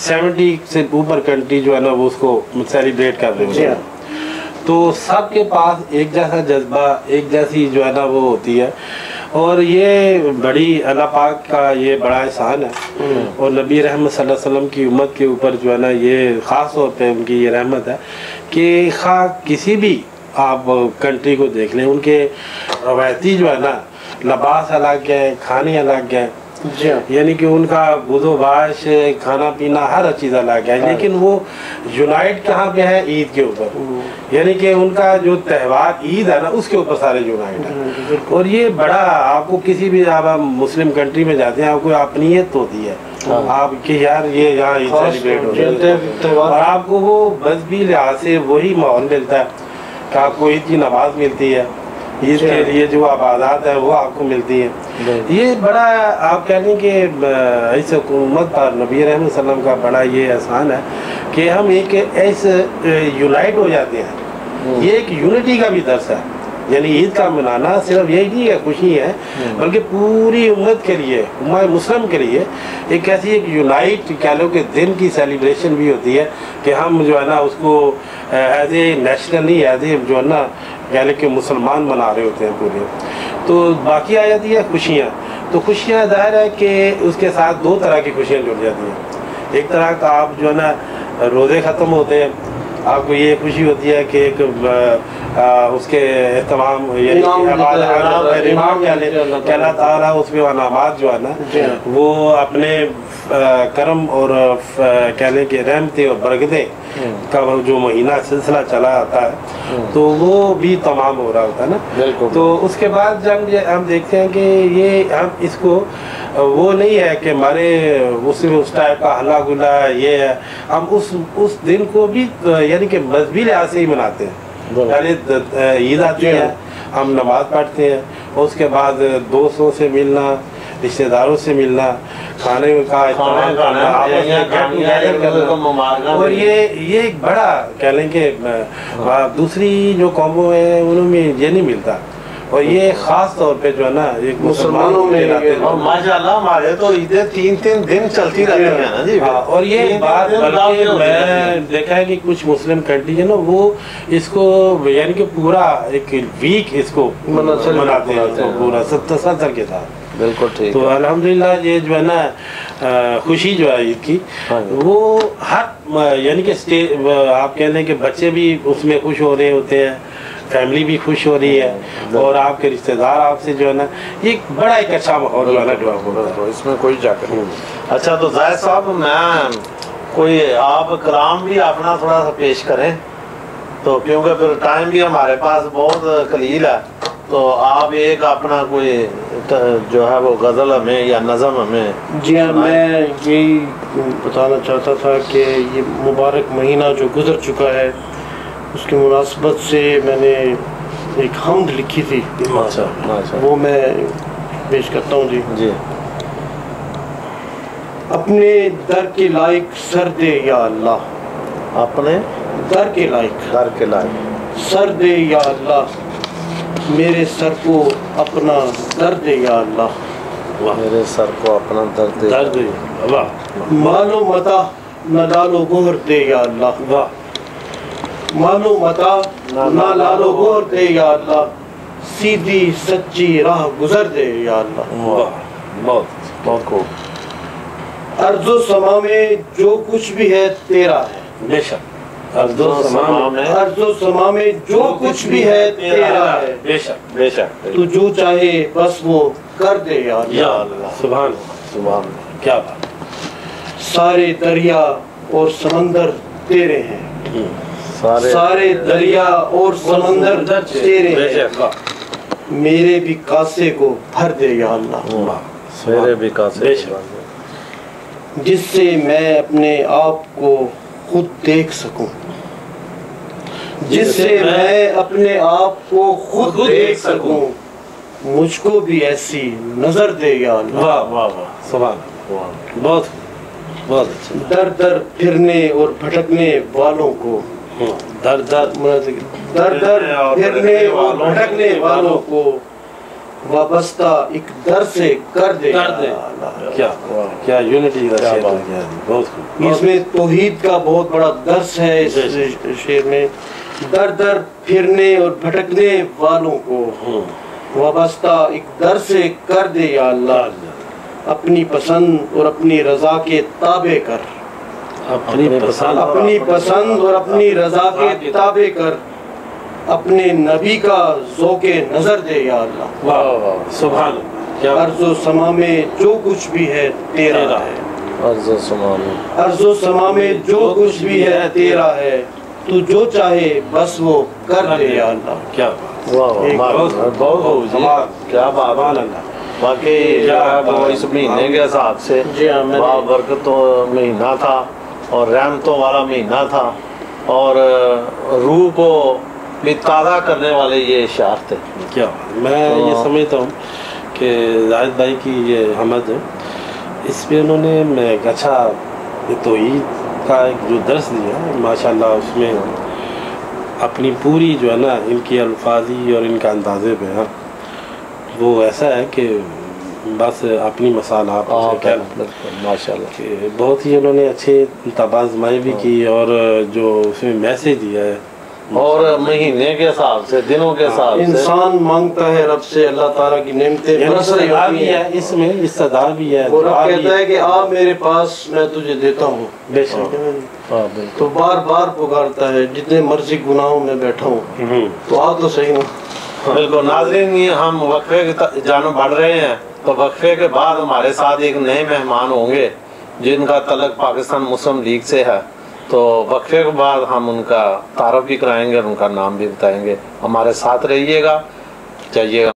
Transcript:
70 سے اوپر کنٹری جو ہے نا وہ اس کو سیلیبریٹ کر رہے ہیں. تو سب کے پاس ایک جیسا جذبہ، ایک جیسی جو ہے نا وہ ہوتی ہے، اور یہ بڑی اللہ پاک کا یہ بڑا احسان ہے، اور نبی رحمت صلی اللہ علیہ وسلم کی امت کے اوپر جو ہے نا یہ خاص طور پہ ان کی یہ رحمت ہے کہ خواہ کسی بھی آپ کنٹری کو دیکھ لیں، ان کے روایتی جو ہے نا لباس الگ ہے، کھانے الگ ہے، یعنی کہ ان کا گود و باش، کھانا پینا ہر چیز الگ ہے، لیکن وہ یونائٹ کہاں پہ ہے؟ عید کے اوپر. یعنی کہ ان کا جو تہوار عید ہے نا اس کے اوپر سارے یونائٹ ہیں. اور یہ بڑا آپ کو کسی بھی آپ مسلم کنٹری میں جاتے ہیں آپ کو اپنیت ہوتی ہے، آپ کہ یار یہ یہاں عید سیلیبریٹ ہو رہی ہے، اور آپ کو وہ مذہبی لحاظ سے وہی ماحول ملتا ہے کہ آپ کو عید کی نماز ملتی ہے، عید کے لیے جو عبادات ہیں وہ آپ کو ملتی ہے. یہ بڑا آپ کہہ لیں کہ اس حکومت پر نبی رحمت صلی اللہ علیہ وسلم کا بڑا یہ احسان ہے کہ ہم ایک ایسے یونائٹ ہو جاتے ہیں. یہ ایک یونٹی کا بھی درس ہے، یعنی عید کا منانا صرف یہی نہیں ہے خوشی ہے، بلکہ پوری امت کے لیے، امت مسلم کے لیے ایک ایسی ایک یونائٹ کہہ لو کہ دن کی سیلیبریشن بھی ہوتی ہے کہ ہم جو ہے نا اس کو ایز اے نیشنل نہیں، ایز اے جو ہے نا کہہ لیں کہ مسلمان منا رہے ہوتے ہیں پورے. تو باقی آ جاتی ہے خوشیاں. تو خوشیاں ظاہر ہے کہ اس کے ساتھ دو طرح کی خوشیاں جڑ جاتی ہیں. ایک طرح کا آپ جو ہے نا روزے ختم ہوتے ہیں، آپ کو یہ خوشی ہوتی ہے کہ ایک اس کے اہتمام یعنی امام کہ اللہ تعالیٰ اس میں انعامات جو ہے نا وہ اپنے کرم اور کہہ لیں کہ رحمتیں اور برکتیں کا جو مہینہ سلسلہ چلا آتا ہے تو وہ بھی تمام ہو رہا ہوتا ہے نا. تو اس کے بعد جب ہم دیکھتے ہیں کہ یہ ہم اس کو وہ نہیں ہے کہ ہمارے اس ٹائپ کا ہلا گلا یہ ہے، ہم اس دن کو بھی یعنی کہ مذہبی لحاظ سے ہی مناتے ہیں. پہلے عید آتی ہے، ہم نماز پڑھتے ہیں، اس کے بعد دوستوں سے ملنا، رشتہ داروں سے ملنا، کھانے کا استعمال کرنا، اور یہ ایک بڑا کہہ لیں کہ دوسری جو قوموں ہیں انہوں میں یہ نہیں ملتا. اور یہ خاص طور پہ جو ہے نا ایک مسلمانوں میں ماشاءاللہ ہمارے تو عیدیں 3 دن چلتی رہتی ہیں نا جی. اور یہ بات بلکہ میں دیکھا ہے کہ کچھ مسلم کنٹری ہے نا وہ اس کو یعنی کہ پورا ایک ویک اس کو مناتے ہیں پورا تسلسل کے ساتھ. بالکل ٹھیک. تو الحمدللہ یہ جو ہے نا خوشی جو ہے عید کی وہ ہر یعنی کہ آپ کہہ لیں کہ بچے بھی اس میں خوش ہو رہے ہوتے ہیں، فیملی بھی خوش ہو رہی ہے، اور آپ کے رشتہ دار آپ سے جو ہے نا یہ بڑا ایک اچھا ماحول جو ہے نا ڈیولپ ہو رہا ہے، اس میں کوئی جا کر. اچھا تو زاہد صاحب میں کوئی آپ کلام بھی اپنا تھوڑا سا پیش کریں تو، کیونکہ پھر ٹائم بھی ہمارے پاس بہت قلیل ہے، تو آپ ایک اپنا کوئی جو ہے وہ غزل ہمیں یا نظم ہمیں. جی ہاں، میں یہی بتانا چاہتا تھا کہ یہ مبارک مہینہ جو گزر چکا ہے اس کی مناسبت سے میں نے ایک حمد لکھی تھی، وہ میں پیش کرتا ہوں. جی. اپنے در کے لائق سر دے یا اللہ، اپنے در کے لائق سر دے یا اللہ، میرے سر کو اپنا درد دے یا اللہ، میرے سر کو اپنا درد دے. مال و متا نہ لال و گوہر دے یا اللہ، مال و متا نہ لال و گوہر دے یا اللہ، سیدھی سچی راہ گزر دے یا اللہ. بہت خوب. ارض و سما میں جو کچھ بھی ہے تیرا ہے، بے شک. ارض و سما میں جو کچھ بھی ہے تیرا ہے، بے شک بے شک. تو جو چاہے بس وہ کر دے یا اللہ. سبحان سبحان، کیا بات. سارے دریا اور سمندر تیرے ہیں، سارے دریا اور سمندر تیرے ہیں، میرے بھی کاسے کو بھر دے یا اللہ، میرے بھی کاسے، جس سے میں اپنے آپ کو خود دیکھ سکوں، جس سے میں اپنے آپ کو خود دیکھ سکوں، مجھ کو بھی ایسی نظر دے یا اللہ. واہ واہ واہ، سبحان. بہت بہت اچھا. در در پھرنے اور بھٹکنے والوں کو، در در پھرنے اور بھٹکنے والوں کو وابستہ ایک در سے کر دے کیا یونٹی کا شعر ہے، کیا بہت خوب۔ اس میں توحید کا بہت بڑا درس ہے اس شعر میں۔ در در پھرنے اور بھٹکنے والوں کو وابستہ ایک در سے کر دے یا اللہ، اپنی پسند اور اپنی رضا کے تابع کر، اپنی پسند اور اپنی رضا کے تابع کر، اپنے نبی کا ذوق نظر دے یا اللہ۔ سبحان اللہ۔ ارض و سما میں جو کچھ بھی ہے تیرا ہے، ارض و سما میں ارض و سما میں جو کچھ بھی ہے تیرا ہے، تو جو چاہے بس وہ کر دے یا اللہ۔ کیا بہت کیا بات واقعی اس مہینے کے حساب سے برکتوں مہینہ تھا اور رحمتوں والا مہینہ تھا، اور روح کو بھی تازہ کرنے والے یہ اشعار تھے۔ کیا میں یہ سمجھتا ہوں کہ زاہد بھائی کی یہ حمد ہے، اس میں انہوں نے ایک اچھا توحید کا ایک جو درس دیا ہے ماشاءاللہ، اس میں اپنی پوری جو ہے نا ان کی الفاظی اور ان کا اندازے پہ ہے وہ ایسا ہے کہ بس اپنی مثال آپ ماشاءاللہ کہ بہت ہی انہوں نے اچھے تبازمائی بھی کی، اور جو اس میں میسیج دیا ہے اور مہینے کے حساب سے، دنوں کے حساب سے انسان مانگتا ہے رب سے، اللہ تعالیٰ کی نعمتیں برس رہی ہوتی ہیں، اس میں استدعا بھی ہے، وہ رب کہتا ہے کہ آ میرے پاس میں تجھے دیتا ہوں، بے شک تو بار بار پکارتا ہے جتنے مرضی گناہوں میں بیٹھا ہوں تو آ تو صحیح ہوں۔ بالکل ناظرین، یہ ہم وقفے کی جانب بڑھ رہے ہیں، تو وقفے کے بعد ہمارے ساتھ ایک نئے مہمان ہوں گے جن کا تعلق پاکستان مسلم لیگ سے ہے، تو وقفے کے بعد ہم ان کا تعارف بھی کرائیں گے اور ان کا نام بھی بتائیں گے۔ ہمارے ساتھ رہیے گا، چاہیے گا۔